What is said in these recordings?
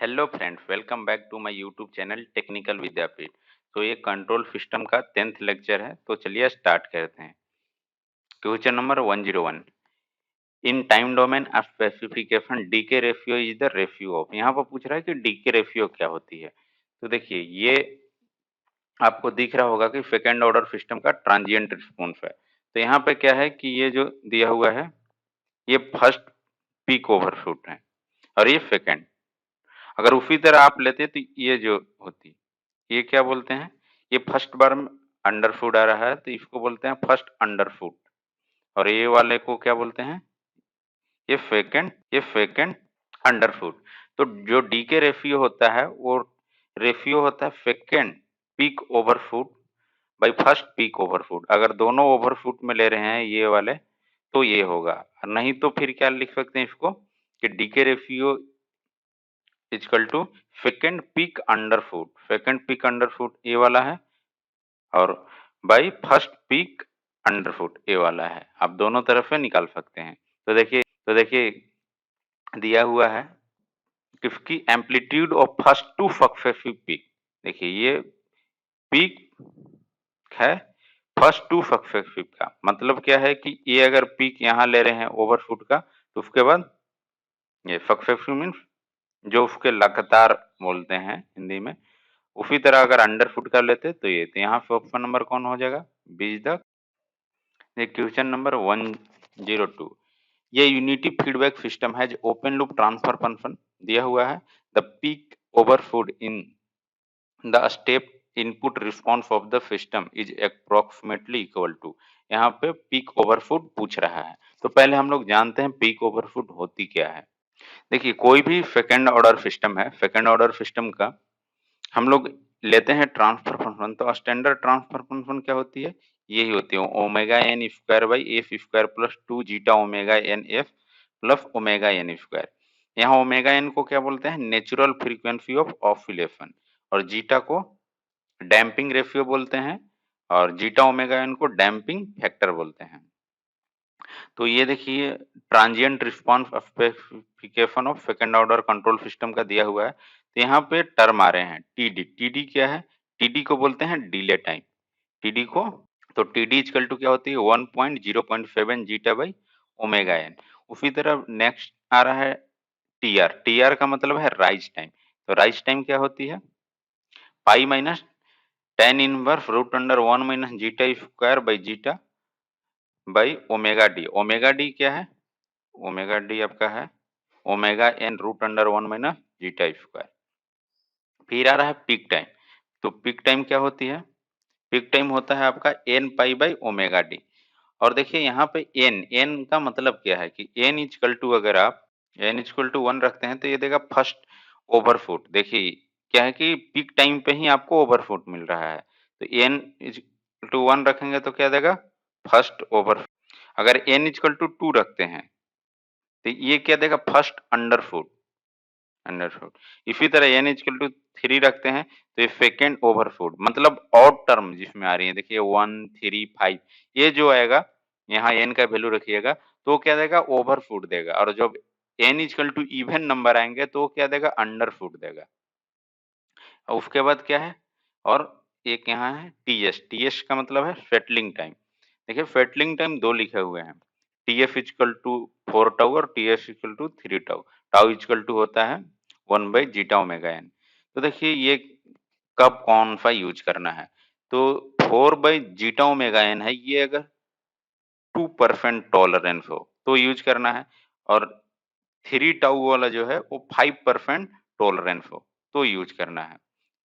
Hello friends, welcome back to my YouTube channel technical Vidyapeeth. तो ये control system का 10th lecture है, तो चलिए स्टार्ट करते हैं। Question number 101। In time domain of specification decay ratio is the ratio of. यहाँ पर पूछ रहा है कि डीके रेशियो क्या होती है। तो देखिए, ये आपको दिख रहा होगा कि सेकेंड ऑर्डर सिस्टम का ट्रांजिएंट रिस्पॉन्स है। तो यहाँ पे क्या है कि ये जो दिया हुआ है, ये फर्स्ट पीक ओवरशूट है और ये सेकेंड। अगर उसी तरह आप लेते तो ये जो होती, ये क्या बोलते हैं, ये फर्स्ट बार में अंडरफूट आ रहा है तो इसको बोलते हैं फर्स्ट अंडरफूट। और ये वाले को क्या बोलते हैं, ये सेकंड अंडरफूट। तो जो डी के रेशियो होता है वो रेशियो होता है second peak overshoot by first peak overshoot. अगर दोनों ओवरफूट में ले रहे हैं ये वाले तो ये होगा, नहीं तो फिर क्या लिख सकते हैं इसको कि decay ratio equal to second peak undershoot ये वाला है और by first peak undershoot A वाला है। आप दोनों तरफ से निकाल सकते हैं। तो देखिए दिया हुआ है कि इसकी amplitude of first two successive peak. देखिए ये पीक है फर्स्ट टू सक्सेसिव का, मतलब क्या है कि ये अगर पीक यहाँ ले रहे हैं ओवरफुट का, तो उसके बाद ये सक्सेसिव मीन्स जो उसके लगातार बोलते हैं हिंदी में। उसी तरह अगर अंडरफुट का लेते तो ये, तो यहाँ पे ऑप्शन नंबर कौन हो जाएगा, बीज द। Question number 102। ये यूनिटी फीडबैक सिस्टम है जो ओपन लूप ट्रांसफर फंक्शन दिया हुआ है। The peak overshoot in the step input response of the system is approximately equal to. यहाँ पे पीक ओवरफूड पूछ रहा है, तो पहले हम लोग जानते हैं पीक ओवरफूड होती क्या है। देखिए, कोई भी सेकेंड ऑर्डर सिस्टम है, सेकेंड ऑर्डर सिस्टम का हम लोग लेते हैं ट्रांसफर फंक्शन। तो स्टैंडर्ड ट्रांसफर फंक्शन क्या होती है, यही होती है omega N square by F square plus two zeta omega N F plus omega N square. यहाँ ओमेगा एन को क्या बोलते हैं, नेचुरल फ्रीक्वेंसी ऑफ ऑसिलेशन, और जीटा को डैम्पिंग रेशियो बोलते हैं, और जीटा ओमेगा एन को डैम्पिंग फैक्टर बोलते हैं। तो ये देखिए transient response specification of second order control system का दिया हुआ है। तो यहाँ पे टर्म आ रहे हैं टीडी। टीडी क्या है, टीडी को बोलते हैं डिले टाइम। टीडी को, तो टीडी इक्वल टू क्या होती है 1.0.7 जीटा बाई ओमेगा एन। उसी तरह नेक्स्ट आ रहा है टीआर। टीआर का मतलब है राइज टाइम। तो राइज टाइम क्या होती है, pi minus ten inverse root under 1 minus zeta square by zeta by omega D. Omega D क्या है, ओमेगा डी आपका है omega N root under 1 minus zeta square. फिर आ रहा है पीक टाइम। तो पीक टाइम क्या होती है, पीक टाइम होता है आपका N pi by omega D. और देखिए यहाँ पे एन, एन का मतलब क्या है कि एन इक्वल टू, अगर आप एन इक्वल टू 1 रखते हैं तो ये देगा फर्स्ट ओवरफुट। देखिए क्या है कि पीक टाइम पे ही आपको ओवरफुट मिल रहा है, तो एन इक्वल टू 1 रखेंगे तो क्या देगा फर्स्ट ओवर। अगर एन इक्वल टू 2 रखते हैं तो ये क्या देगा फर्स्ट अंडरफुट। अंडरफुट। इसी तरह एन इक्वल टू 3 रखते हैं तो ये सेकेंड ओवरफुट, मतलब ऑड टर्म जिसमें आ रही है। देखिए 1 3 5 ये जो आएगा, यहाँ एन का वैल्यू रखिएगा तो क्या देगा ओवरफुट देगा, और जब N equal to even number आएंगे तो क्या देगा अंडरफुट देगा। और उसके बाद क्या है, और एक यहाँ है टीएस। टीएस का मतलब है सेटलिंग टाइम। देखिए सेटलिंग टाइम दो लिखे हुए हैं, T F equal to 4 tau और T S equal to 3 tau. Tau equal to होता है 1/जीटा ओमेगा एन। तो देखिए ये कब कौन सा यूज करना है, तो 4/जीटा ओमेगा एन है, ये अगर 2% टॉलरेंस हो तो यूज करना है, और 3 टाउ वाला जो है वो 5% टॉलरेंस हो तो यूज करना है।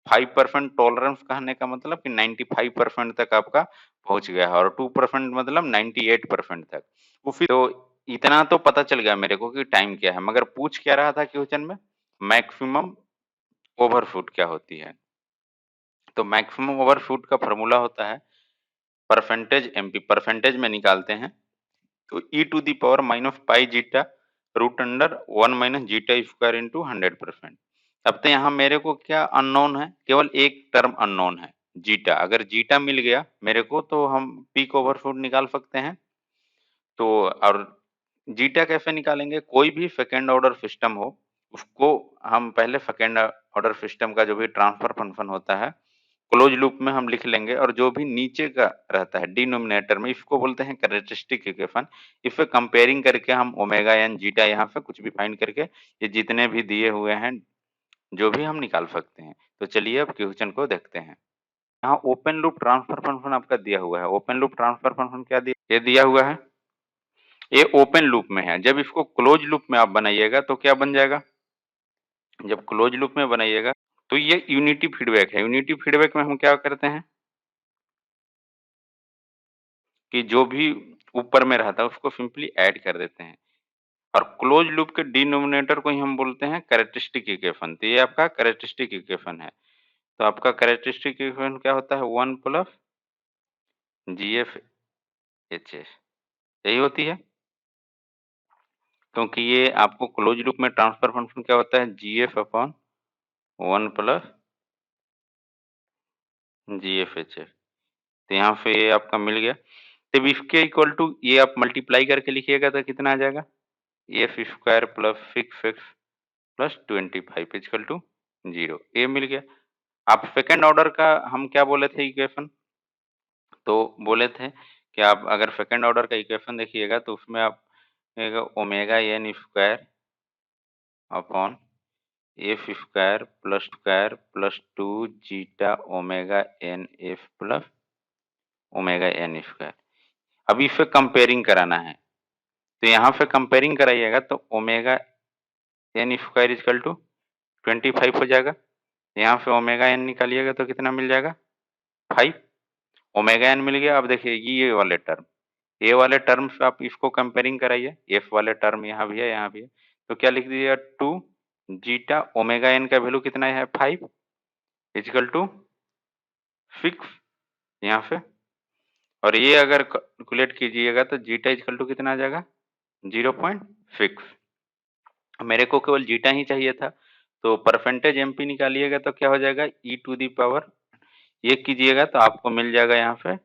5% टॉलरेंस कहने का मतलब कि 95% तक आपका पहुंच गया है, और 2% मतलब 98% तक। वो फिर तो इतना तो पता चल गया मेरे को कि टाइम क्या है, मगर पूछ क्या रहा था क्वेश्चन में, मैक्सिमम ओवरशूट क्या होती है। तो मैक्सिमम ओवरशूट का फॉर्मूला होता है परसेंटेज एमपी, परसेंटेज में निकालते हैं तो e to the power minus pi zeta root under 1 minus zeta square into 100%। अब तो यहाँ मेरे को क्या अननोन है, केवल एक टर्म अननोन है जीटा। अगर जीटा मिल गया मेरे को तो हम पीक ओवरशूट निकाल सकते हैं। तो और जीटा कैसे निकालेंगे, कोई भी सेकेंड ऑर्डर सिस्टम हो उसको हम पहले सेकंड ऑर्डर सिस्टम का जो भी ट्रांसफर फंक्शन होता है, क्लोज लूप में हम लिख लेंगे और जो भी नीचे का रहता है डिनोमिनेटर में, इसको बोलते हैं कैरेक्टरिस्टिक इक्वेशन। इसे कंपेयरिंग करके हम ओमेगा एन जीटा यहाँ पे कुछ भी फाइंड करके ये जितने भी दिए हुए हैं, जो भी हम निकाल सकते हैं। तो चलिए अब क्वेश्चन को देखते हैं। यहाँ ओपन लूप ट्रांसफर फंक्शन आपका दिया हुआ है। ओपन लूप ट्रांसफर फंक्शन क्या दिया, ये दिया हुआ है, ये ओपन लूप में है। जब इसको क्लोज लूप में आप बनाइएगा तो क्या बन जाएगा, जब क्लोज लूप में बनाइएगा तो ये यूनिटी फीडबैक है। यूनिटी फीडबैक में हम क्या करते हैं कि जो भी ऊपर में रहता है उसको सिंपली ऐड कर देते हैं, और क्लोज लूप के डिनोमिनेटर को ही हम बोलते हैं कैरेक्टरिस्टिक इक्वेशन। तो ये आपका कैरेक्टरिस्टिक इक्वेशन है। तो आपका कैरेक्टरिस्टिक इक्वेशन क्या होता है, 1 प्लस जीएफ एच एस, यही होती है। क्योंकि ये आपको क्लोज लूप में ट्रांसफर फंक्शन क्या होता है, GF upon 1 plus GF H F. तो यहाँ पे ये आपका मिल गया। तब इसके इक्वल टू ये आप मल्टीप्लाई करके लिखिएगा तो कितना आ जाएगा, F square plus 6x plus 25 equal to 0, ये मिल गया। आप सेकंड ऑर्डर का हम क्या बोले थे इक्वेशन, तो बोले थे कि आप अगर सेकंड ऑर्डर का इक्वेशन देखिएगा तो उसमें आप omega N square upon F square plus 2 zeta omega N F plus omega N square. अब इसे कंपेयरिंग कराना है, तो यहाँ पे कंपेयरिंग कराइएगा तो omega N square equal to 25 हो जाएगा। यहाँ पे ओमेगा एन निकालिएगा तो कितना मिल जाएगा, 5। ओमेगा एन मिल गया। अब देखिए ये वाले टर्म, ए वाले टर्म से आप इसको कंपेयरिंग कराइए, एफ वाले टर्म यहाँ भी है यहाँ भी है, तो क्या लिख दीजिएगा 2 जीटा ओमेगा एन का वैल्यू कितना है 5 इक्वल टू 6 यहाँ पे। और ये अगर कैलकुलेट कीजिएगा तो जीटा इक्वल टू कितना आ जाएगा 0.6। मेरे को केवल जीटा ही चाहिए था, तो परसेंटेज एमपी निकालिएगा तो क्या हो जाएगा ई टू दी पावर, ये कीजिएगा तो आपको मिल जाएगा यहाँ पे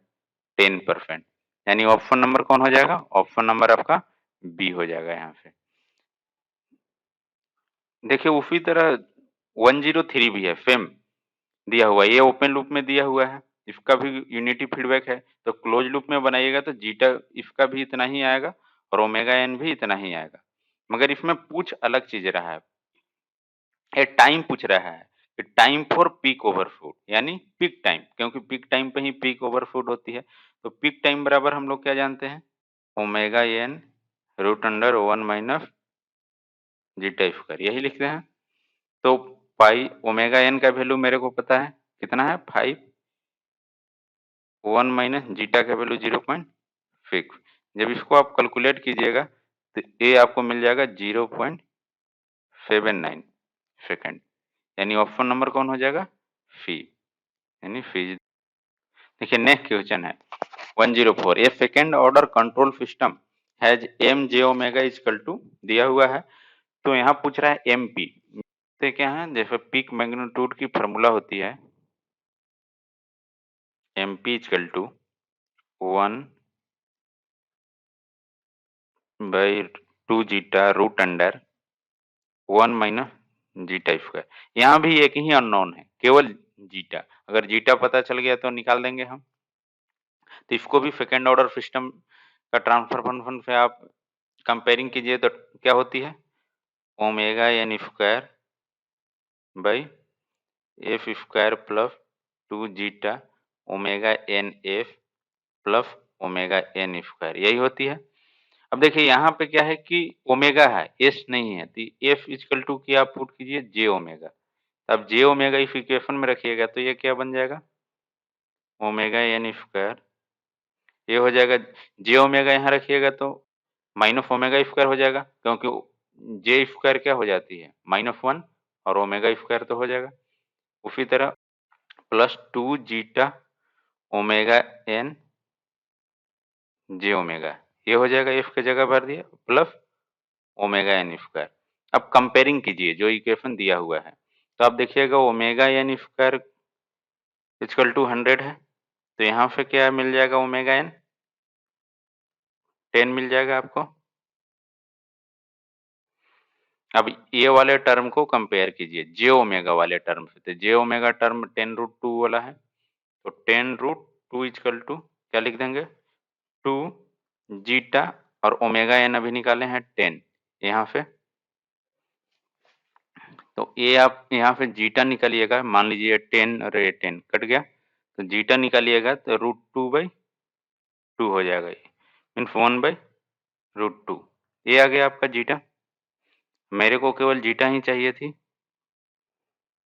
10%। यानी ऑप्शन नंबर कौन हो जाएगा, ऑप्शन नंबर आपका बी हो जाएगा यहाँ पे। देखिए उसी तरह 103 भी है, सेम दिया हुआ है, ये ओपन लूप में दिया हुआ है, इसका भी यूनिटी फीडबैक है। तो क्लोज लूप में बनाइएगा तो जीटा इसका भी इतना ही आएगा और ओमेगा एन भी इतना ही आएगा। मगर इसमें पूछ अलग चीज रहा है, ये टाइम पूछ रहा है कि टाइम फॉर पीक ओवरशूट, यानी पीक टाइम, क्योंकि पीक टाइम पे ही पीक ओवरशूट होती है। तो पीक टाइम बराबर हम लोग क्या जानते हैं, omega N root under 1 minus zeta square, यही लिखते हैं। तो पाई ओमेगा एन का वैल्यू मेरे को पता है कितना है 5, 1 माइनस जीटा का वैल्यू 0.6। जब इसको आप कैलकुलेट कीजिएगा तो ये आपको मिल जाएगा 0.79 सेकेंड। यानी ऑप्शन नंबर कौन हो जाएगा, सी, यानी सी। देखिए नेक्स्ट क्वेश्चन है 104, a second order control system has M J omega equal to दिया हुआ है। तो यहाँ पूछ रहा है एम पी, तो क्या है, जैसे पीक मैग्नीट्यूड की फार्मूला होती है M P equal to 1 by 2 zeta root under 1 minus zeta square. यहाँ भी एक ही अननोन है, केवल जीटा। अगर जीटा पता चल गया तो निकाल देंगे हम। तो इसको भी सेकेंड ऑर्डर सिस्टम का ट्रांसफर फंक्शन से आप कंपेयरिंग कीजिए तो क्या होती है, omega N square by F square plus 2 zeta omega N F plus omega N square, यही होती है। अब देखिए यहाँ पे क्या है कि ओमेगा है, एस नहीं है, तो एफ इक्वल टू की आप पुट कीजिए जे ओमेगा। अब जे ओमेगा इस इक्वेशन में रखिएगा तो ये क्या बन जाएगा, ओमेगा एन स्क्वायर, ये हो जाएगा जे ओमेगा यहाँ रखिएगा तो माइनस ओमेगा स्क्वायर हो जाएगा, क्योंकि जे स्क्वायर क्या हो जाती है -1 और ओमेगा स्क्वायर तो हो जाएगा। उसी तरह plus 2 zeta omega N J omega, ये हो जाएगा, एफ की जगह भर दिया, प्लस ओमेगा एन स्क्वायर। अब कंपेयरिंग कीजिए जो इक्वेशन दिया हुआ है, तो आप देखिएगा omega N square equal to 100 है, तो यहाँ पे क्या मिल जाएगा, ओमेगा एन 10 मिल जाएगा आपको। अब ये वाले टर्म को कंपेयर कीजिए जे ओमेगा वाले टर्म से, तो जे ओमेगा टर्म 10√2 वाला है, तो 10√2 इक्वल टू क्या लिख देंगे 2 जीटा, और ओमेगा एन अभी निकाले हैं 10 यहाँ से, तो ये आप यहाँ से जीटा निकालिएगा, मान लीजिए 10 और ये 10 कट गया, तो जीटा निकालिएगा तो √2/2 हो जाएगा, ये मीन्स 1/√2, ये आ गया आपका जीटा। मेरे को केवल जीटा ही चाहिए थी,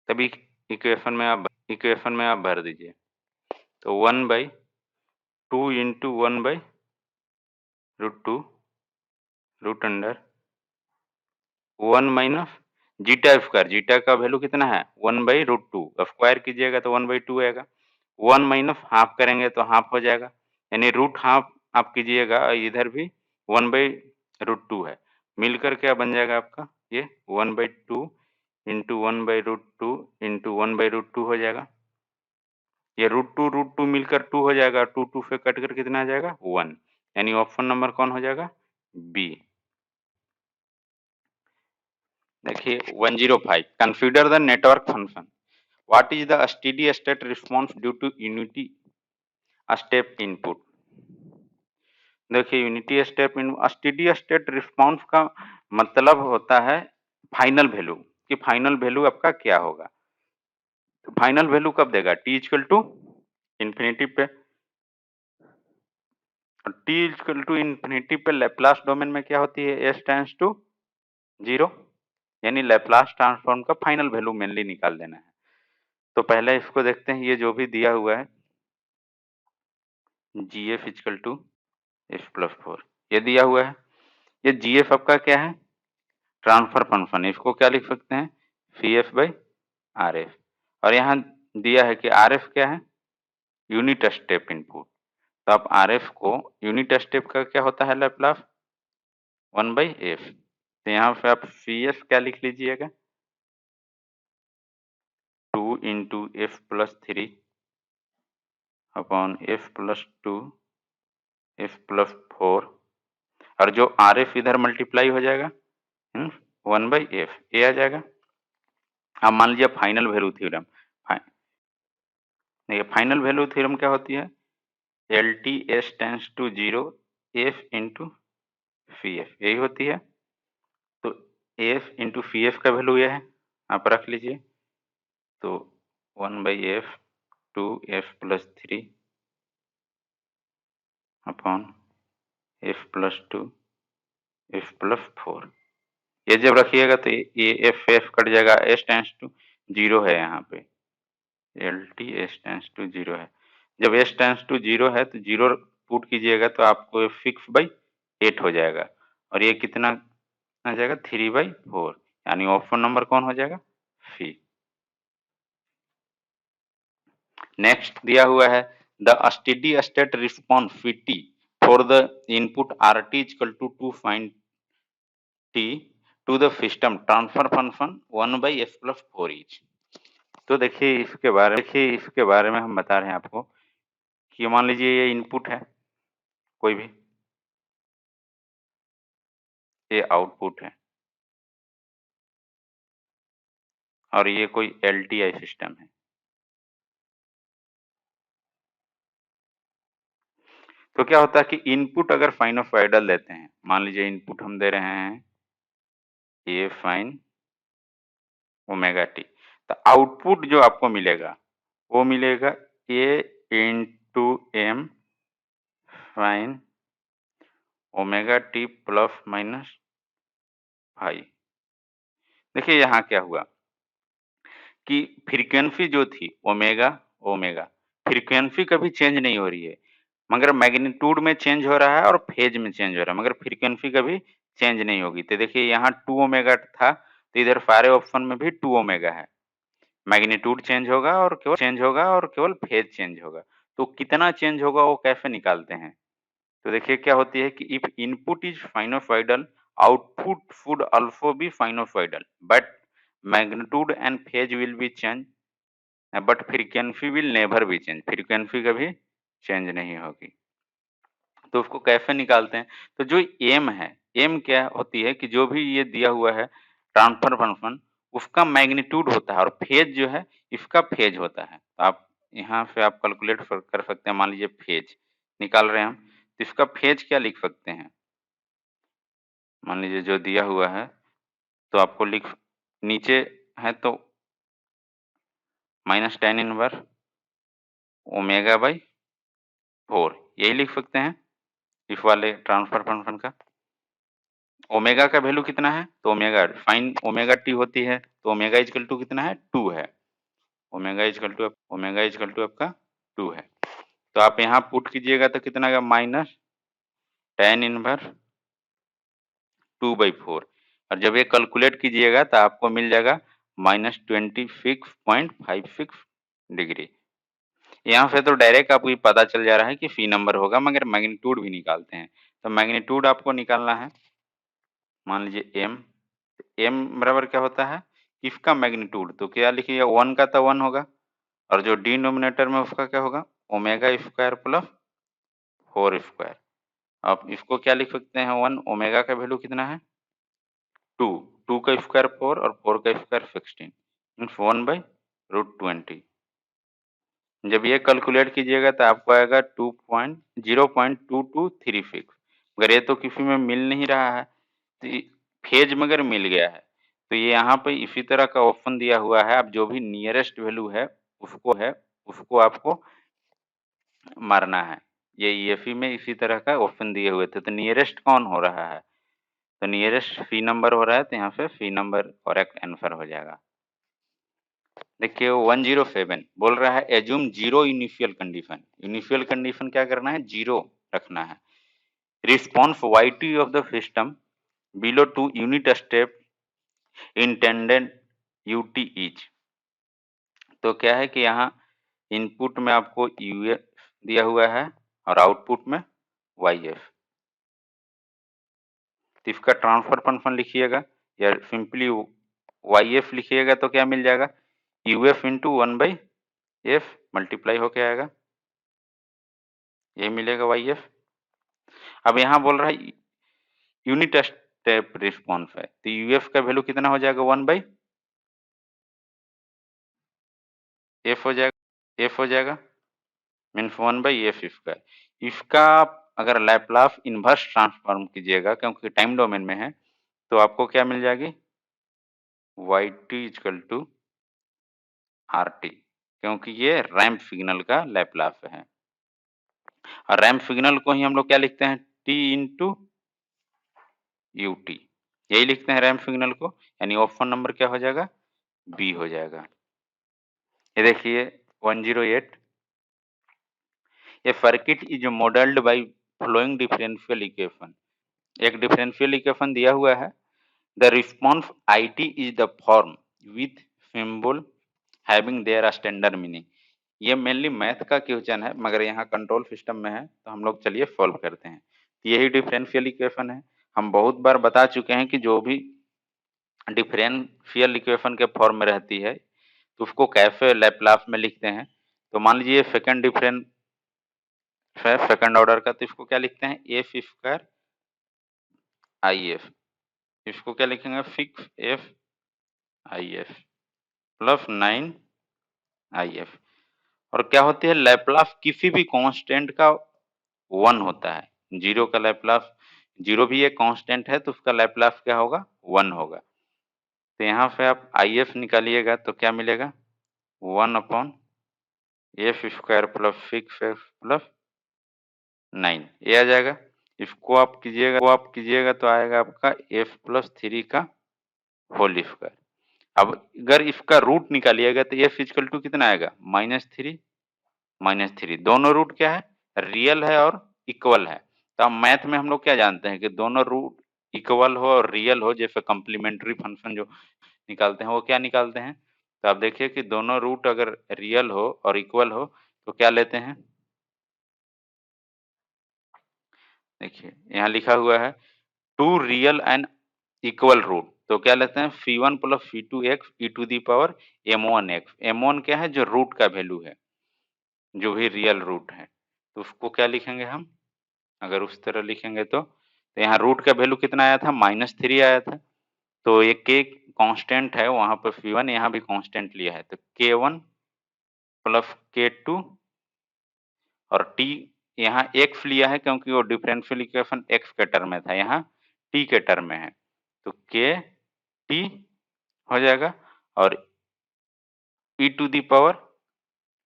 तभी इक्वेशन में आप भर दीजिए, तो 1/2 into 1/√2 root under 1 minus zeta square, zeta का वैल्यू कितना है 1/√2, स्क्वायर कीजिएगा तो 1/2 आएगा, 1 माइनस हाफ करेंगे तो हाफ हो जाएगा, यानी रूट हाफ आप कीजिएगा, इधर भी 1/√2 है, मिलकर क्या बन जाएगा आपका ये 1/2 इंटू 1/√2 इंटू 1/√2 हो जाएगा, ये √2 मिलकर 2 हो जाएगा, 2 से कट कर कितना आ जाएगा 1, यानी ऑप्शन नंबर कौन हो जाएगा बी। देखिए 105, consider the network function, what is the steady state response due to unity step input. देखिए unity step in steady state response का मतलब होता है फाइनल वैल्यू, कि फाइनल वैल्यू आपका क्या होगा, तो फाइनल वैल्यू कब देगा टी इक्वल टू इन्फिनिटी पे, टी इक्वल टू इन्फिनिटी पे लैप्लास डोमेन में क्या होती है एस टेंड्स टू 0, यानी लैप्लास ट्रांसफॉर्म का फाइनल वैल्यू मेनली निकाल देना है। तो पहले इसको देखते हैं, ये जो भी दिया हुआ है जी एफ इक्वल टू f+4, ये दिया हुआ है, ये जी एफ आपका क्या है ट्रांसफर फंक्शन, इसको क्या लिख सकते हैं CF/RF, और यहाँ दिया है कि RF क्या है यूनिट स्टेप इनपुट, तो आप RF को यूनिट स्टेप का क्या होता है लैप्लास 1/f, तो यहाँ पे आप CS क्या लिख लीजिएगा 2 into f+3 upon f+2 f+4, और जो RF इधर मल्टीप्लाई हो जाएगा 1/f, ये आ जाएगा। अब मान लीजिए फाइनल वैल्यू थ्योरम, देखिए फाइनल वैल्यू थ्योरम क्या होती है L T S tends to 0 F into phi F, यही होती है, तो एफ इंटू फी एफ का वैल्यू यह है, आप रख लीजिए, तो 1/f 2f+3 upon f+2 f+4, ये जब रखिएगा तो ये एफ कट जाएगा, एस टेंस टू 0 है यहाँ पे, L T S tends to 0 है, जब एस टेंस टू 0 है तो 0 पुट कीजिएगा तो आपको 6/8 हो जाएगा, और ये कितना आ जाएगा 3/4, यानी ऑप्शन नंबर कौन हो जाएगा सी। नेक्स्ट दिया हुआ है the steady state response Vt for the input Rt equal to find t to the system transfer function 1/f+4 each. तो देखिए इसके बारे में हम बता रहे हैं आपको कि मान लीजिए ये इनपुट है कोई भी, ये आउटपुट है, और ये कोई LTI सिस्टम है। तो क्या होता है कि इनपुट अगर साइनोसॉइडल देते हैं, मान लीजिए इनपुट हम दे रहे हैं ए फाइन ओमेगा टी, तो आउटपुट जो आपको मिलेगा वो मिलेगा A into M sine omega T plus minus phi. देखिए यहाँ क्या हुआ कि फ्रीक्वेंसी जो थी ओमेगा ओमेगा, फ्रीक्वेंसी कभी चेंज नहीं हो रही है, मगर मैग्नीट्यूड में चेंज हो रहा है और फेज में चेंज हो रहा है, मगर फ्रीक्वेंसी कभी चेंज नहीं होगी। तो देखिए यहाँ 2 ओमेगा था, तो इधर सारे ऑप्शन में भी 2 ओमेगा है, मैग्नीट्यूड चेंज होगा और केवल फेज चेंज होगा। तो कितना चेंज होगा वो कैसे निकालते हैं, तो देखिए क्या होती है कि if input is sinusoidal output should also be sinusoidal but magnitude and phase will be change, but frequency will never be change, frequency कभी चेंज नहीं होगी। तो उसको कैसे निकालते हैं, तो जो एम है, एम क्या होती है कि जो भी ये दिया हुआ है ट्रांसफर फंक्शन उसका मैग्नीट्यूड होता है और फेज जो है इसका फेज होता है। तो आप यहाँ पे आप कैलकुलेट कर सकते हैं। मान लीजिए फेज निकाल रहे हैं हम, तो इसका फेज क्या लिख सकते हैं? मान लीजिए जो दिया हुआ है तो आपको लिख नीचे है तो minus ten inverse omega by 4 यही लिख सकते हैं इस वाले ट्रांसफर फंक्शन का। ओमेगा का वैल्यू कितना है? तो ओमेगा फाइन ओमेगा टी होती है तो ओमेगा इक्वल टू कितना है? 2 है। ओमेगा इक्वल टू आपका 2 है। तो आप यहाँ पुट कीजिएगा तो कितना आएगा? माइनस टेन इनवर्स 2/4 और जब ये कैलकुलेट कीजिएगा तो आपको मिल जाएगा -26.56 डिग्री। यहाँ से तो डायरेक्ट आपको ये पता चल जा रहा है कि फी नंबर होगा, मगर मैग्नीट्यूड भी निकालते हैं। तो मैग्नीट्यूड आपको निकालना है। मान लीजिए एम बराबर क्या होता है? इसका मैग्नीट्यूड तो क्या लिखिए? 1 का तो 1 होगा और जो डिनोमिनेटर में उसका क्या होगा? Omega square plus 4 square. आप इसको क्या लिख सकते हैं? 1 ओमेगा का वैल्यू कितना है? 2 2 का स्क्वायर 4 और 4 का स्क्वायर 16 मीन्स 1/√20। जब ये कैलकुलेट कीजिएगा तो आपको आएगा 0.2236। मगर ये तो किसी में मिल नहीं रहा है, तो फेज मगर मिल गया है। तो ये यहाँ पे इसी तरह का ऑप्शन दिया हुआ है। आप जो भी नियरेस्ट वैल्यू है उसको आपको मारना है। ये ईएफई में इसी तरह का ऑप्शन दिए हुए थे। तो नियरेस्ट कौन हो रहा है? तो नियरेस्ट फी नंबर हो रहा है, तो यहाँ पे फी नंबर करेक्ट आंसर हो जाएगा। देखिए 107 बोल रहा है assume zero initial condition. Initial condition क्या करना है? जीरो रखना है। Response y t of the system below 2 unit step intended u t each. तो क्या है कि यहाँ इनपुट में आपको यूएफ दिया हुआ है और आउटपुट में वाईएफ। तो इसका ट्रांसफर फंक्शन लिखिएगा या सिंपली वाईएफ लिखिएगा तो क्या मिल जाएगा? यूएफ इंटू 1/f मल्टीप्लाई होके आएगा, ये मिलेगा वाईएफ। अब यहाँ बोल रहा है यूनिट स्टेप रिस्पॉन्स है, तो यूएफ का वैल्यू कितना हो जाएगा? 1/f हो जाएगा मीन्स 1/f स्क्वायर। इसका अगर लैपलास इन्वर्स ट्रांसफॉर्म कीजिएगा क्योंकि टाइम डोमेन में है तो आपको क्या मिल जाएगी? yt इक्वल टू RT, क्योंकि ये रैंप सिग्नल का लैपलास है और रैंप सिग्नल को ही हम लोग क्या लिखते हैं? t इंटू यूटी, यही लिखते हैं रैंप सिग्नल को। यानी ऑप्शन नंबर क्या हो जाएगा? बी हो जाएगा। ये देखिए 108 a circuit is modelled by following differential equation. एक डिफरेंशियल इक्वेशन दिया हुआ है। The response IT is the form with symbol having their standard meaning. ये मेनली मैथ का क्वेश्चन है मगर यहाँ कंट्रोल सिस्टम में है, तो हम लोग चलिए सॉल्व करते हैं। यही डिफरेंशियल इक्वेशन है। हम बहुत बार बता चुके हैं कि जो भी डिफरेंशियल इक्वेशन के फॉर्म में रहती है तो उसको कैसे लैपलास में लिखते हैं। तो मान लीजिए सेकंड डिफरेंस है सेकंड ऑर्डर का, तो इसको क्या लिखते हैं? F square I F. इसको क्या लिखेंगे? Six F I F plus 9 I F. और क्या होती है? लैपलास किसी भी कांस्टेंट का 1 होता है। जीरो का लैपलास, जीरो भी एक कांस्टेंट है तो उसका लैपलास क्या होगा? 1 होगा। तो यहाँ से आप आई एफ निकालिएगा तो क्या मिलेगा? 1/एफ स्क्वायर प्लस 6f प्लस 9 ये आ जाएगा। इसको आप कीजिएगा तो आएगा आपका f प्लस 3 का होल स्क्वायर। अब अगर इसका रूट निकालिएगा तो f इक्वल टू कितना आएगा? -3 दोनों रूट क्या है? रियल है और इक्वल है। तो अब मैथ में हम लोग क्या जानते हैं कि दोनों रूट इक्वल हो और रियल हो, जैसे कम्प्लीमेंट्री फंक्शन जो निकालते हैं वो क्या निकालते हैं? तो आप देखिए कि दोनों रूट अगर रियल हो और इक्वल हो तो क्या लेते हैं? देखिए यहाँ लिखा हुआ है two real and equal root, तो क्या लेते हैं? C1 plus C2x e to the power m1x। m1 क्या है? जो रूट का वैल्यू है, जो भी रियल रूट है। तो उसको क्या लिखेंगे हम? अगर उस तरह लिखेंगे तो यहाँ रूट का वैल्यू कितना आया था? -3 आया था। तो ये k कांस्टेंट है, वहाँ पर phi1 यहाँ भी कांस्टेंट लिया है, तो k1 प्लस k2 और t यहाँ x लिया है क्योंकि वो डिफरेंशियल इक्वेशन x के टर्म में था, यहाँ t के टर्म में है, तो k t हो जाएगा और e to the power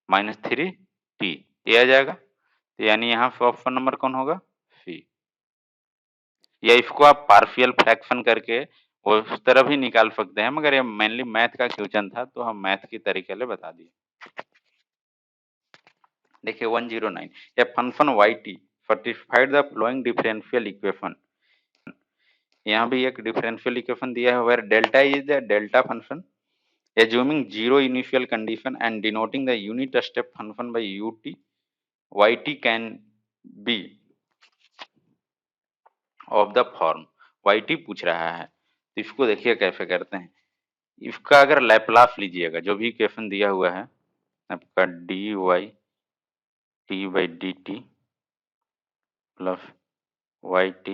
-3t ये आ जाएगा। तो यानी यहाँ पे ऑप्शन नंबर कौन होगा? सी। या इसको आप पार्शियल फ्रैक्शन करके वो उस तरह भी निकाल सकते हैं, मगर ये मेनली मैथ का क्वेश्चन था तो हम मैथ की तरीके से बता दिए। देखिए 109 a function yt satisfied the following differential equation. यहाँ भी एक डिफरेंशियल इक्वेशन दिया है where delta is the delta function assuming zero initial condition and denoting the unit step function by ut yt can be of the form yt पूछ रहा है, तो इसको देखिए कैसे करते हैं। इसका अगर लैपलास लीजिएगा, जो भी इक्वेशन दिया हुआ है आपका dy t by dt plus yt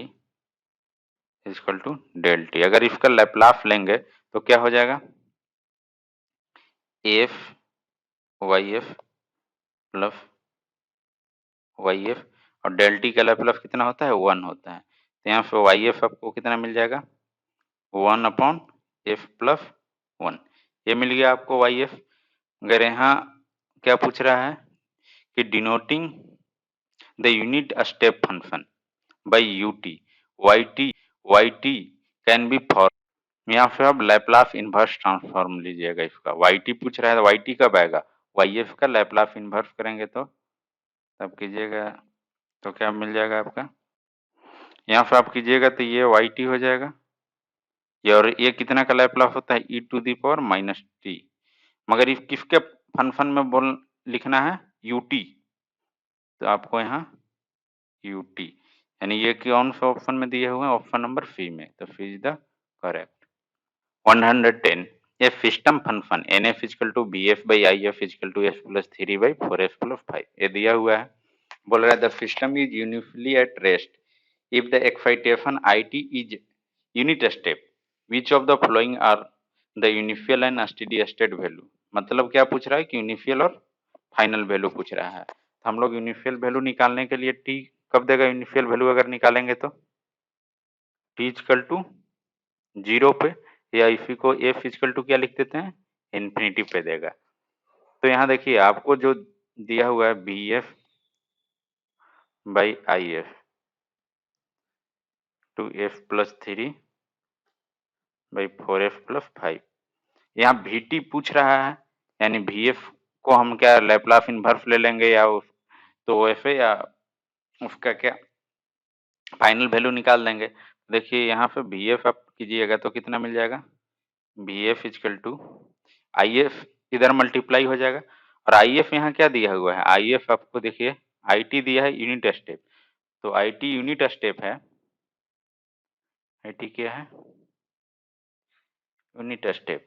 equal to del t, अगर इसका लैपलास लेंगे तो क्या हो जाएगा? F y f plus y f और डेल टी का लैपलास कितना होता है? 1 होता है, तो यहाँ पे वाई एफ आपको कितना मिल जाएगा? 1 अपॉन एफ प्लस 1, ये मिल गया आपको वाई एफ। अगर यहाँ क्या पूछ रहा है कि denoting the unit step function by u t y t can be form. यहाँ पे आप लैपलास इनवर्स ट्रांसफॉर्म लीजिएगा इसका, वाई टी पूछ रहा है, वाई टी कब आएगा? वाई एफ का लैपलास इनवर्स करेंगे तो तब कीजिएगा, तो क्या मिल जाएगा आपका? यहाँ पे आप कीजिएगा तो ये वाई टी हो जाएगा, ये और ये कितना का लैपलास होता है? E to the power minus T, मगर इस किसके फंक्शन में बोल लिखना है? यू टी, तो आपको यहाँ यू टी, यानी ये कौन सा ऑप्शन में दिए हुए हैं? ऑप्शन नंबर सी में, तो C is the correct. 110 a system function N F is equal to B F by I F is equal to S plus 3 by 4 S plus 5, ये दिया हुआ है। बोल रहा है the system is initially at rest if the excitation I T is unit step which of the following are the initial and steady state value. मतलब क्या पूछ रहा है कि यूनिशियल और फाइनल वैल्यू पूछ रहा है, तो हम लोग यूनिशियल वैल्यू निकालने के लिए टी कब देगा? यूनिशियल वैल्यू अगर निकालेंगे तो टी इजकल टू 0 पे, या इसी को एफ इजकल टू क्या लिख देते हैं? इन्फिनिटी पे देगा। तो यहाँ देखिए आपको जो दिया हुआ है b F by I f two f plus 3 by 4 f plus 5, यहाँ वी टी पूछ रहा है, यानी वी एफ को हम क्या लैपलास इनवर्स ले लेंगे या तो ऐसे, या उसका क्या फाइनल वैल्यू निकाल देंगे। देखिए यहाँ पे वी एफ आप कीजिएगा तो कितना मिल जाएगा? V f is equal to i f इधर मल्टीप्लाई हो जाएगा, और आई एफ यहाँ क्या दिया हुआ है? आई एफ आपको देखिए आई टी दिया है यूनिट स्टेप, तो आई टी यूनिट स्टेप है, आई टी क्या है? यूनिट स्टेप,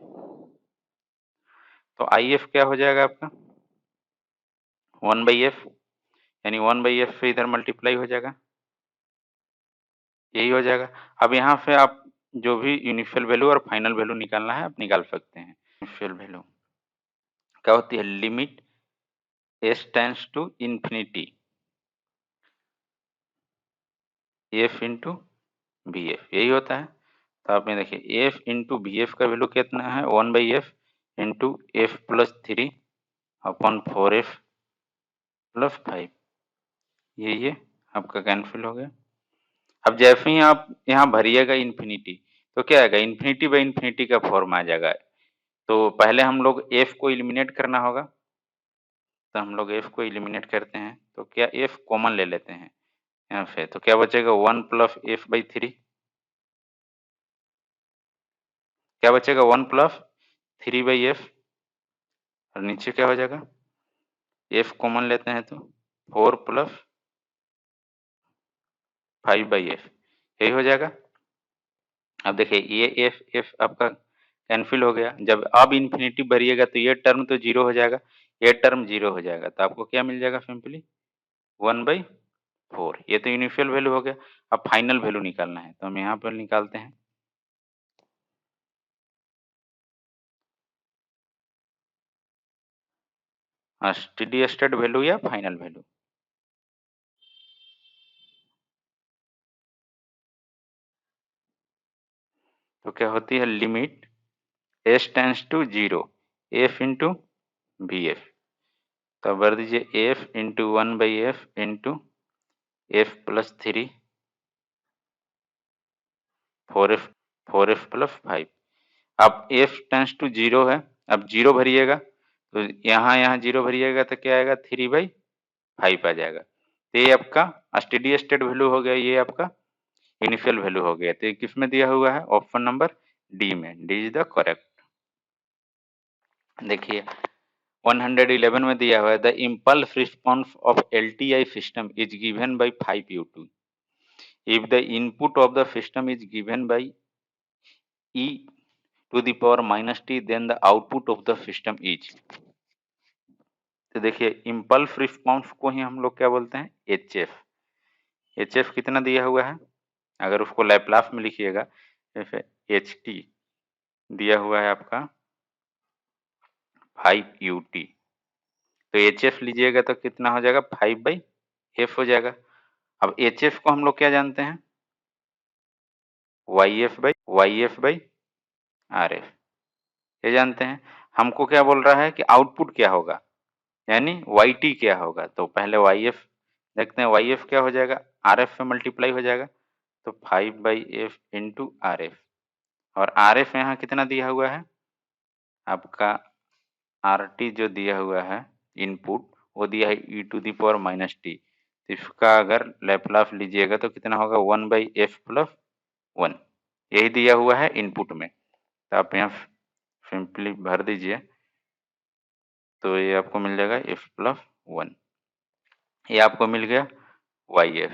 तो आई एफ क्या हो जाएगा आपका? 1 बाई एफ, यानी 1 बाई एफ से इधर मल्टीप्लाई हो जाएगा, यही हो जाएगा। अब यहाँ से आप जो भी इनिशियल वैल्यू और फाइनल वैल्यू निकालना है आप निकाल सकते हैं। इनिशियल वैल्यू क्या होती है? Limit s tends to infinity f into b f, यही होता है। तो आपने देखिए एफ इंटू बी एफ का वैल्यू कितना है? 1 by f into f plus 3 upon 4 f plus 5, ये आपका कैंसिल हो गया। अब जैसे ही आप यहाँ भरिएगा इन्फिनिटी, तो क्या आएगा? इन्फिनिटी बाई इन्फिनिटी का फॉर्म आ जाएगा। तो पहले हम लोग एफ को एलिमिनेट करना होगा, तो हम लोग एफ को एलिमिनेट करते हैं, तो क्या एफ कॉमन ले लेते हैं यहाँ से, तो क्या बचेगा? 1 प्लस एफ बाई 3, क्या बचेगा? 1 प्लस 3 बाई एफ, और नीचे क्या हो जाएगा? एफ कॉमन लेते हैं तो 4 प्लस 5 बाई एफ, यही हो जाएगा। अब देखिए ये एफ एफ आपका कैंसिल हो गया, जब अब इन्फिनिटी भरिएगा तो ये टर्म तो 0 हो जाएगा, ये टर्म 0 हो जाएगा, तो आपको क्या मिल जाएगा? सिंपली 1 बाई 4, ये तो इनिशियल वैल्यू हो गया। अब फाइनल वैल्यू निकालना है, तो हम यहाँ पर निकालते हैं। स्टेडी स्टेट वैल्यू या फाइनल वैल्यू। तो क्या होती है limit s tends to 0 F into b f. तो भर दीजिए f into 1/f into f plus 3 4f plus 5। अब एफ टेंस टू 0 है, अब 0 भरिएगा तो यहाँ 0 भरिएगा तो क्या आएगा 3/5 आ जाएगा। तो ये आपका स्टेडी स्टेट वैल्यू हो गया, ये आपका इनिशियल वैल्यू हो गया। तो ये किस में दिया हुआ है ऑप्शन नंबर डी में, डी इज द करेक्ट। देखिए 111 में दिया हुआ है the impulse response of LTI system is given by 5u2 if the input of the system is given by e to the power minus t then the output of the system is। तो देखिए impulse response को ही हम लोग क्या बोलते हैं H F. H F कितना दिया हुआ है, अगर उसको लैप्लास में लिखिएगा जैसे एच टी दिया हुआ है आपका 5ut। तो एच एफ लीजिएगा तो कितना हो जाएगा 5/f हो जाएगा। अब एच एफ को हम लोग क्या जानते हैं YF/RF ये जानते हैं। हमको क्या बोल रहा है कि आउटपुट क्या होगा यानी YT क्या होगा। तो पहले YF देखते हैं, YF क्या हो जाएगा RF से मल्टीप्लाई हो जाएगा तो 5/f इंटू RF। और RF यहाँ कितना दिया हुआ है आपका RT जो दिया हुआ है इनपुट वो दिया है e⁻⁻t। तो इसका अगर लैप्लास लीजिएगा तो कितना होगा 1/f प्लस 1 यही दिया हुआ है इनपुट में। तो आप यहाँ सिंपली भर दीजिए तो ये आपको मिल जाएगा f प्लस 1, ये आपको मिल गया YF।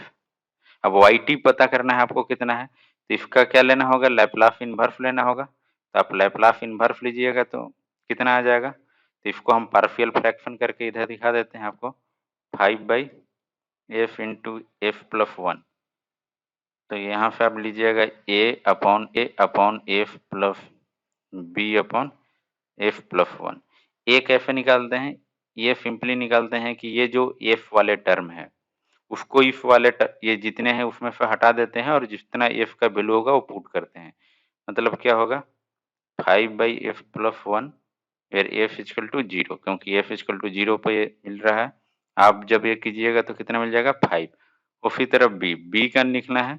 अब YT पता करना है आपको कितना है, तो इसका क्या लेना होगा लैप्लास इनवर्स लेना होगा। तो आप लैप्लास इनवर्स लीजिएगा तो कितना आ जाएगा, तो इसको हम पार्शियल फ्रैक्शन करके इधर दिखा देते हैं आपको 5/f इंटू एफ प्लस 1। तो यहाँ से आप लीजिएगा a/a/f प्लस b/f प्लस 1। ए कैसे निकालते हैं, ये सिंपली निकालते हैं कि ये जो f वाले टर्म है उसको इफ वाले ये जितने हैं उसमें से हटा देते हैं और जितना f का वैल्यू होगा वो पुट करते हैं। मतलब क्या होगा 5/f plus 1 where f equal to 0, क्योंकि f इक्वल टू 0 पे ये मिल रहा है। आप जब ये कीजिएगा तो कितना मिल जाएगा 5। उसी तरफ b का लिखना है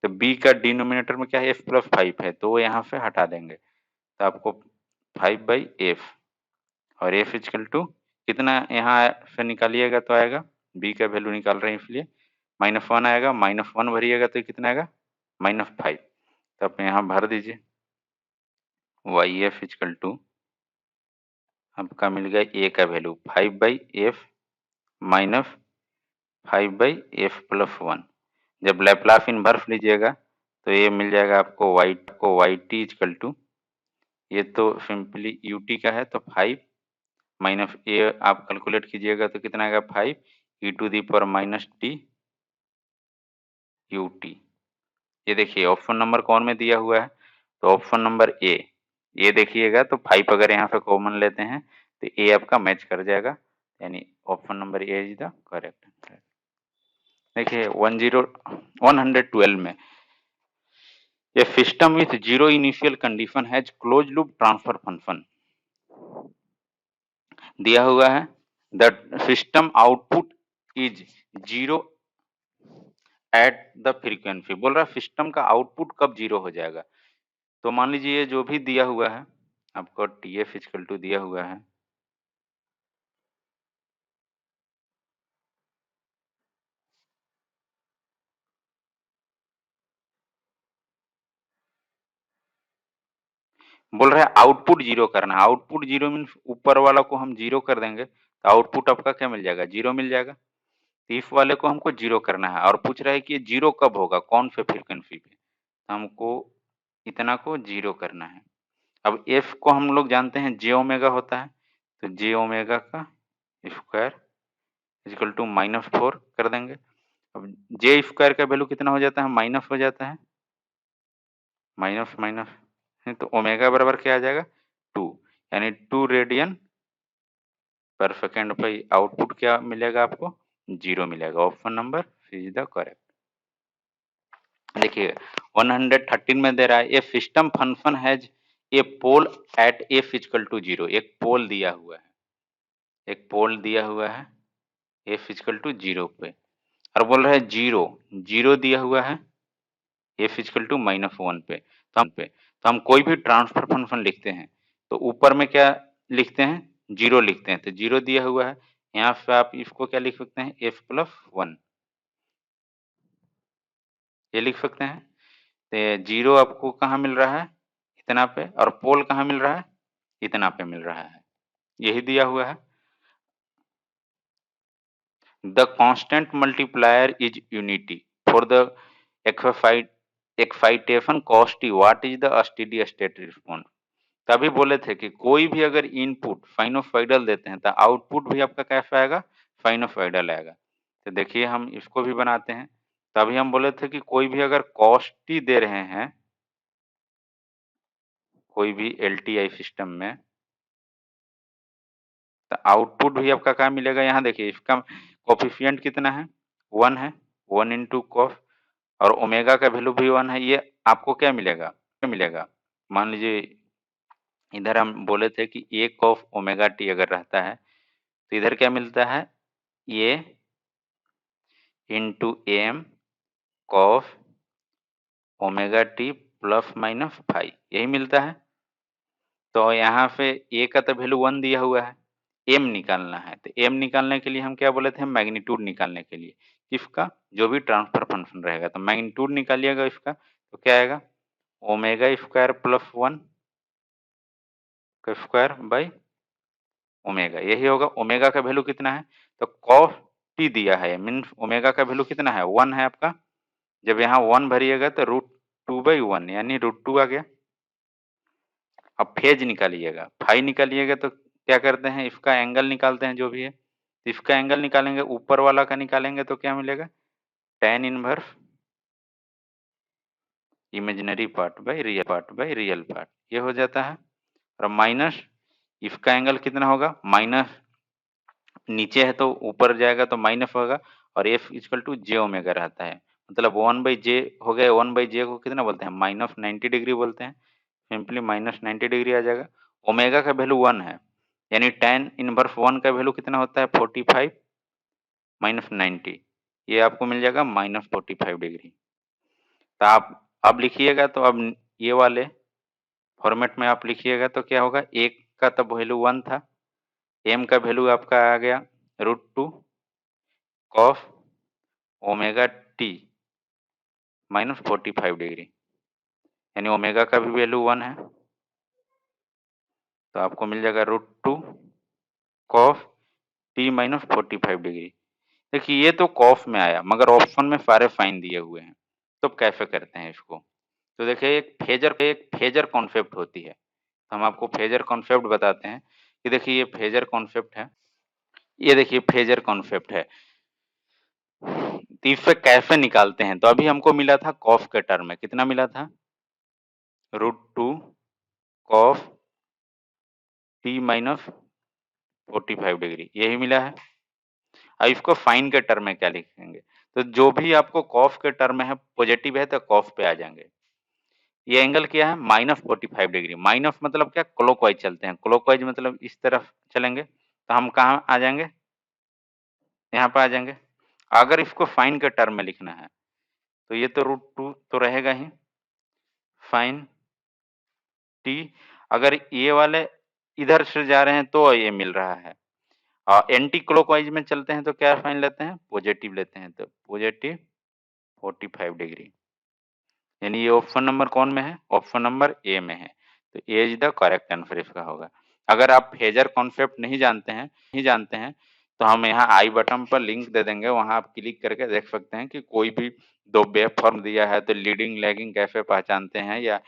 तो b का डिनोमिनेटर में क्या है f प्लस 5 है तो वो यहाँ से हटा देंगे तो आपको 5/f और f इक्वल टू कितना यहाँ से निकालिएगा तो आएगा b का वैल्यू निकाल रहे हैं इसलिए -1 आएगा, -1 भरिएगा तो कितना आएगा -5। तो आप यहाँ भर दीजिए YF इक्वल टू आपका मिल गया a का value 5/f minus 5/f plus 1। जब लैप्लास इनवर्स लीजिएगा तो ये मिल जाएगा आपको YT इक्वल टू, ये तो सिंपली UT का है तो 5 माइनस ए आप कैलकुलेट कीजिएगा तो कितना आएगा 5e⁻⁻t UT। ये देखिए ऑप्शन नंबर कौन में दिया हुआ है, तो ऑप्शन नंबर ए। ये देखिएगा तो 5 अगर यहाँ पे कॉमन लेते हैं तो ए आपका मैच कर जाएगा, यानी option number A is the correct answer. देखिए 112 में a system with zero initial condition has closed loop transfer function दिया हुआ है the system output is 0 at the frequency. बोल रहा है सिस्टम का आउटपुट कब 0 हो जाएगा। तो मान लीजिए ये जो भी दिया हुआ है आपको TF इक्वल टू दिया हुआ है बोल रहा है आउटपुट 0 करना है। आउटपुट 0 मीन्स ऊपर वाला को हम 0 कर देंगे तो आउटपुट आपका क्या मिल जाएगा 0 मिल जाएगा। तो इस वाले को हमको 0 करना है और पूछ रहा है कि ये 0 कब होगा कौन से फ्रीक्वेंसी पे, तो हमको इतना को 0 करना है। अब f को हम लोग जानते हैं j ओमेगा होता है तो j ओमेगा का स्क्वायर इक्वल टू -4 कर देंगे। अब j स्क्वायर का वैल्यू कितना हो जाता है माइनस हो जाता है, माइनस माइनस है तो ओमेगा बराबर क्या आ जाएगा 2, यानी 2 रेडियन पर सेकंड पे आउटपुट क्या मिलेगा आपको? 0 मिलेगा। Option number is the correct. देखिए 113 में दे रहा है a system function has a pole at F equal to 0। एक पोल दिया हुआ है, एक पोल दिया हुआ है एफ इक्वल टू 0 पे, और बोल रहा है 0 0 दिया हुआ है एफ इक्वल टू -1 पे। तो हम कोई भी ट्रांसफर फंक्शन लिखते हैं तो ऊपर में क्या लिखते हैं? 0 लिखते हैं। तो 0 दिया हुआ है, यहाँ पे आप इसको क्या लिख सकते हैं? एफ प्लस 1 ये लिख सकते हैं। तो 0 आपको कहाँ मिल रहा है? इतना पे। और पोल कहाँ मिल रहा है? इतना पे मिल रहा है, यही दिया हुआ है। The constant multiplier is unity for the excitation cost T what is the steady state response. तभी बोले थे कि कोई भी अगर इनपुट साइनोसॉइडल देते हैं तो आउटपुट भी आपका कैसा आएगा? साइनोसॉइडल आएगा। तो देखिए हम इसको भी बनाते हैं। तभी हम बोले थे कि कोई भी अगर कॉस्टी दे रहे हैं, कोई भी एलटीआई सिस्टम में, तो आउटपुट भी आपका क्या मिलेगा? यहाँ देखिए इसका कोफिशिएंट कितना है? 1 है। 1 इंटू कॉफ, और ओमेगा का वैल्यू भी 1 है। ये आपको क्या मिलेगा? मान लीजिए इधर हम बोले थे कि ए कॉफ ओमेगा टी अगर रहता है तो इधर क्या मिलता है? A into M cos omega T plus minus five, यही मिलता है। तो यहाँ पे ए का तो वैल्यू 1 दिया हुआ है, एम निकालना है। तो एम निकालने के लिए हम क्या बोले थे? मैग्नीट्यूड निकालने के लिए इसका जो भी ट्रांसफर फंक्शन रहेगा, तो मैग्नीट्यूड निकालिएगा इसका, तो क्या आएगा? ओमेगा स्क्वायर प्लस 1 का स्क्वायर बाई ओमेगा, यही होगा। ओमेगा का वैल्यू कितना है? तो कॉस टी दिया है, मीन्स ओमेगा का वैल्यू कितना है? 1 है आपका। जब यहाँ 1 भरिएगा तो √2/1 यानी √2 आ गया। अब फेज निकालिएगा, फाई निकालिएगा तो क्या करते हैं? इसका एंगल निकालते हैं जो भी है। इसका एंगल निकालेंगे, ऊपर वाला का निकालेंगे तो क्या मिलेगा? tan inverse imaginary part by real part, ये हो जाता है। और माइनस इसका एंगल कितना होगा? माइनस नीचे है तो ऊपर जाएगा तो माइनस होगा, और f equal to j omega रहता है, मतलब 1/j हो गया। 1/j को कितना बोलते हैं? -90 डिग्री बोलते हैं। सिंपली -90 डिग्री आ जाएगा। ओमेगा का वैल्यू 1 है, यानी tan इनवर्स 1 का वैल्यू कितना होता है? 45 माइनस 90, ये आपको मिल जाएगा -45 डिग्री। तो आप अब लिखिएगा, तो अब ये वाले फॉर्मेट में आप लिखिएगा तो क्या होगा? एक का तो वैल्यू 1 था, एम का वैल्यू आपका आ गया √2 cos omega T minus 45 degree, यानी ओमेगा का भी वैल्यू 1 है, तो आपको मिल जाएगा √2 कॉस टी माइनस 45 डिग्री। देखिए ये तो कॉस में आया, मगर ऑप्शन में सारे साइन दिए हुए हैं, तो कैसे करते हैं इसको? तो देखिए एक फेजर कॉन्सेप्ट होती है, तो हम आपको फेजर कॉन्सेप्ट बताते हैं कि देखिए ये फेजर कॉन्सेप्ट है। ये देखिए फेजर कॉन्सेप्ट है, तो इसे कैसे निकालते हैं? तो अभी हमको मिला था कॉस के टर्म में, कितना मिला था? √2 कॉस टी माइनस 45 डिग्री, यही मिला है। अब इसको साइन के टर्म में क्या लिखेंगे? तो जो भी आपको कॉस के टर्म में है पॉजिटिव है तो कॉस पे आ जाएंगे। ये एंगल क्या है? -45 डिग्री। माइनस मतलब क्या? क्लॉकवाइज चलते हैं, क्लॉकवाइज मतलब इस तरफ चलेंगे, तो हम कहाँ आ जाएंगे? यहाँ पे आ जाएंगे। अगर इसको साइन के टर्म में लिखना है तो ये तो √2 तो रहेगा ही, साइन टी। अगर ये वाले इधर से जा रहे हैं तो ये मिल रहा है, और एंटी क्लॉकवाइज में चलते हैं तो क्या साइन लेते हैं? पॉजिटिव लेते हैं, तो पॉजिटिव 45 डिग्री, यानी ये ऑप्शन नंबर कौन में है? ऑप्शन नंबर ए में है। तो ए इज द करेक्ट आंसर इसका होगा। अगर आप फेजर कॉन्सेप्ट नहीं जानते हैं तो हम यहाँ आई बटन पर लिंक दे देंगे, वहां आप क्लिक करके देख सकते हैं कि कोई भी दो वेव फॉर्म दिया है तो लीडिंग लैगिंग कैसे पहचानते हैं, या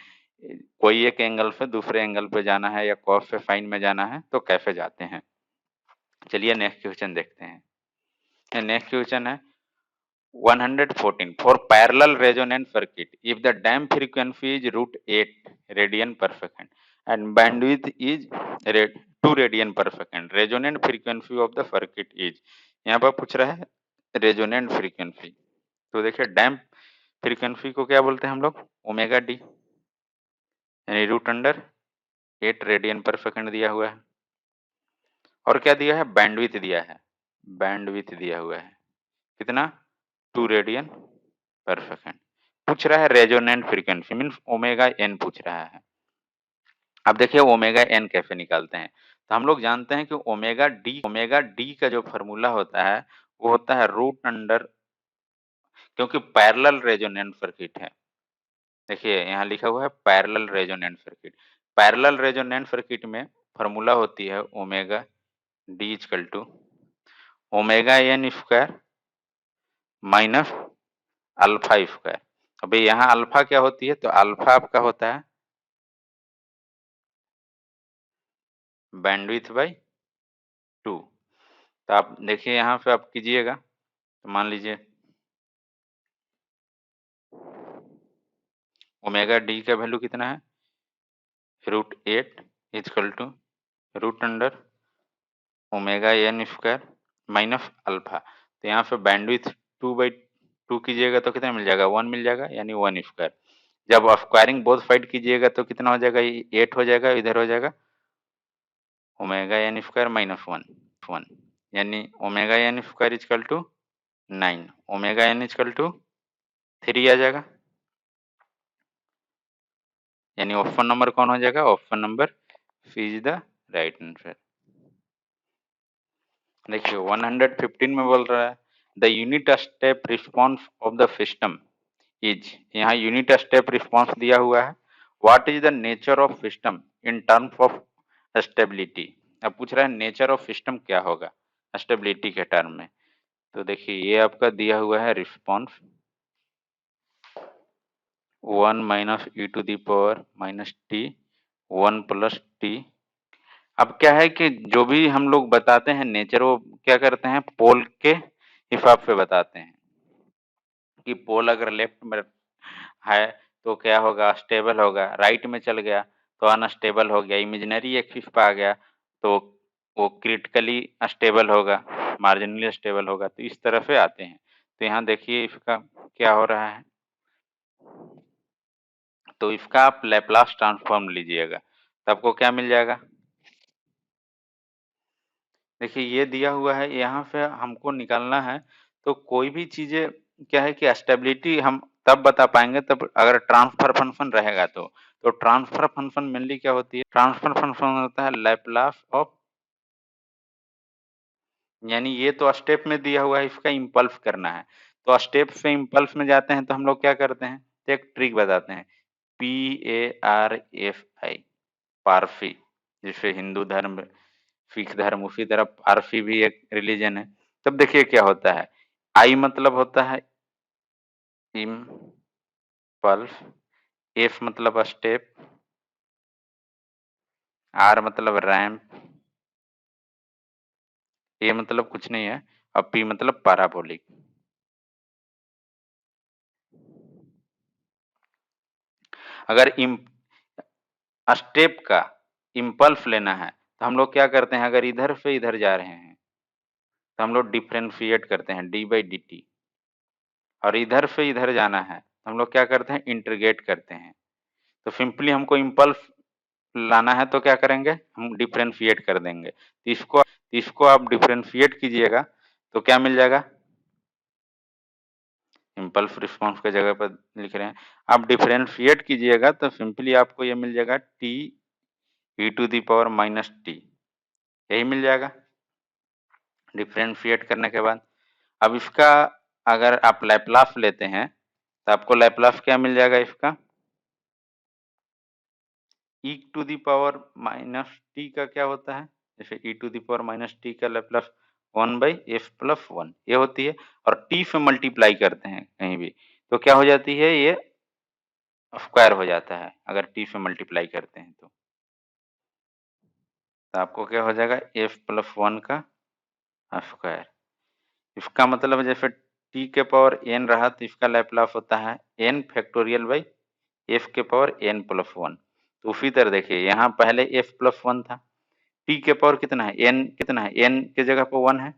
कोई एक एंगल से दूसरे एंगल पे जाना है या कॉस से साइन में जाना है तो कैसे जाते हैं। चलिए नेक्स्ट क्वेश्चन देखते हैं। नेक्स्ट क्वेश्चन है 114 for parallel resonant circuit if the damped frequency is √8 radian per second and bandwidth is 2 radian पर second. Resonant frequency of the circuit is, यहाँ पर पूछ रहा है रेजोनेंट फ्रीक्वेंसी। तो देखिए डैम्प फ्रीक्वेंसी को क्या बोलते हैं हम लोग, ओमेगा डी, यानी √8 रेडियन पर सेकंड दिया हुआ है। और क्या दिया है, बैंडविड्थ दिया है, बैंडविड्थ दिया हुआ है कितना, 2 रेडियन पर सेकंड। पूछ रहा है resonant frequency means omega n पूछ रहा है। अब देखिए ओमेगा एन कैसे निकालते हैं, तो हम लोग जानते हैं कि ओमेगा डी का जो फॉर्मूला होता है वो होता है √, क्योंकि पैरेलल रेजोनेंट सर्किट है। देखिए यहाँ लिखा हुआ है parallel resonant circuit. Parallel resonant circuit में फॉर्मूला होती है omega d equal to omega N square minus alpha square. अभी यहाँ अल्फा क्या होती है, तो अल्फा आपका होता है बैंडविड्थ बाई 2। तो आप देखिए यहाँ पे आप कीजिएगा, तो मान लीजिए ओमेगा डी का वैल्यू कितना है, √8 equal to √, omega N square minus alpha. तो यहाँ पे बैंडविड्थ 2/2 कीजिएगा तो कितना मिल जाएगा, 1 मिल जाएगा, यानी 1 स्क्वायर। जब स्क्वायरिंग बोथ साइड कीजिएगा तो कितना हो जाएगा, 8 हो जाएगा, इधर हो जाएगा ओमेगा एन स्क्वायर माइनस 1, यानी omega N square equal to 9, omega n equal to 3 आ जाएगा, यानी ऑप्शन नंबर कौन हो जाएगा, option number c is the right answer. देखिए 115 में बोल रहा है the unit step response of the system is, यहाँ यूनिट स्टेप रिस्पॉन्स दिया हुआ है। What is the nature of system in terms of stability. अब पूछ रहा है नेचर ऑफ सिस्टम क्या होगा स्टेबिलिटी के टर्म में। तो देखिए ये आपका दिया हुआ है response 1 minus e⁻t 1 plus T. अब क्या है कि जो भी हम लोग बताते हैं नेचर, वो क्या करते हैं पोल के हिसाब से बताते हैं, कि पोल अगर लेफ्ट में है तो क्या होगा, स्टेबल होगा, राइट में चल गया तो अनस्टेबल हो गया, इमेजिनरी एक्सिस पे आ गया तो वो क्रिटिकली अनस्टेबल होगा, मार्जिनली अनस्टेबल होगा। तो इस तरह से आते हैं। तो यहाँ देखिए इसका क्या हो रहा है, तो इसका आप लैप्लास ट्रांसफॉर्म लीजिएगा तो आपको क्या मिल जाएगा। देखिए ये दिया हुआ है, यहाँ से हमको निकालना है। तो कोई भी चीजें क्या है कि स्टेबिलिटी हम तब बता पाएंगे तब अगर ट्रांसफर फंक्शन रहेगा। तो ट्रांसफर फंक्शन मेनली क्या होती है, ट्रांसफर फंक्शन होता है लैप्लास ऑफ, यानी ये तो स्टेप में दिया हुआ है, इसका इम्पल्स करना है। तो स्टेप से इम्पल्स में जाते हैं तो हम लोग क्या करते हैं, तो एक ट्रिक बताते हैं, PARFI, पारफी, जिससे हिंदू धर्म सिख धर्म, उसी तरह पारसी भी एक रिलीजन है। तब देखिए क्या होता है, आई मतलब होता है इम्पल्स, एफ मतलब स्टेप, आर मतलब रैंप, ए मतलब कुछ नहीं है, और पी मतलब पैराबोलिक। अगर स्टेप का इम्पल्स लेना है तो हम लोग क्या करते हैं, अगर इधर से इधर जा रहे हैं तो हम लोग डिफ्रेंशिएट करते हैं d/dt, और इधर से इधर जाना है तो हम लोग क्या करते हैं, इंटीग्रेट करते हैं। तो सिंपली हमको इम्पल्स लाना है तो क्या करेंगे, हम डिफ्रेंशिएट कर देंगे। तो इसको आप डिफ्रेंशिएट कीजिएगा तो क्या मिल जाएगा, इम्पल्स रिस्पॉन्स के जगह पर लिख रहे हैं, आप डिफ्रेंशिएट कीजिएगा तो सिंपली आपको ये मिल जाएगा t e⁻t, यही मिल जाएगा डिफ्रेंशिएट करने के बाद। अब इसका अगर आप लैप्लास लेते हैं तो आपको लैप्लास क्या मिल जाएगा, इसका e⁻t का क्या होता है, जैसे e⁻t का लैप्लास 1/f+1 ये होती है, और t से मल्टीप्लाई करते हैं कहीं भी तो क्या हो जाती है, ये स्क्वायर हो जाता है अगर t से मल्टीप्लाई करते हैं तो आपको क्या हो जाएगा, f+1 का स्क्वायर। इसका मतलब जैसे t के पावर n रहा तो इसका लैप्लास होता है n फैक्टोरियल बाई f के पावर n+1। तो उसी तरह देखिए यहाँ पहले f+1 था, टी के पावर कितना है, एन कितना है, एन की जगह पर 1 है,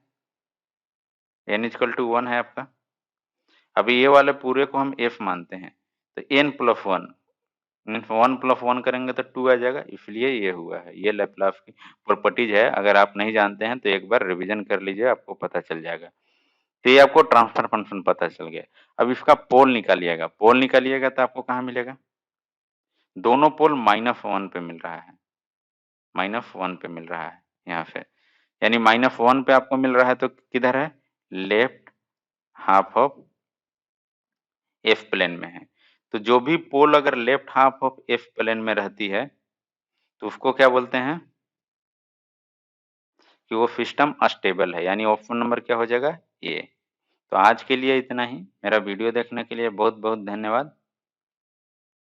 एन इक्वल टू 1 है आपका। अभी ये वाले पूरे को हम एफ मानते हैं, तो एन प्लस 1, 1 प्लस 1 करेंगे तो 2 आ जाएगा, इसलिए ये हुआ है। ये लैपलास की प्रॉपर्टीज है, अगर आप नहीं जानते हैं तो एक बार रिवीजन कर लीजिए, आपको पता चल जाएगा। तो ये आपको ट्रांसफर फंक्शन पता चल गया। अब इसका पोल निकालिएगा, पोल निकालिएगा तो आपको कहाँ मिलेगा, दोनों पोल -1 पे मिल रहा है, -1 पे मिल रहा है यहाँ पे, यानी -1 पे आपको मिल रहा है, तो किधर है, left half of f plane में है। तो जो भी पोल अगर left half of f plane में रहती है तो उसको क्या बोलते हैं कि वो सिस्टम अस्टेबल है, यानी ऑप्शन नंबर क्या हो जाएगा, ए। तो आज के लिए इतना ही। मेरा वीडियो देखने के लिए बहुत बहुत धन्यवाद।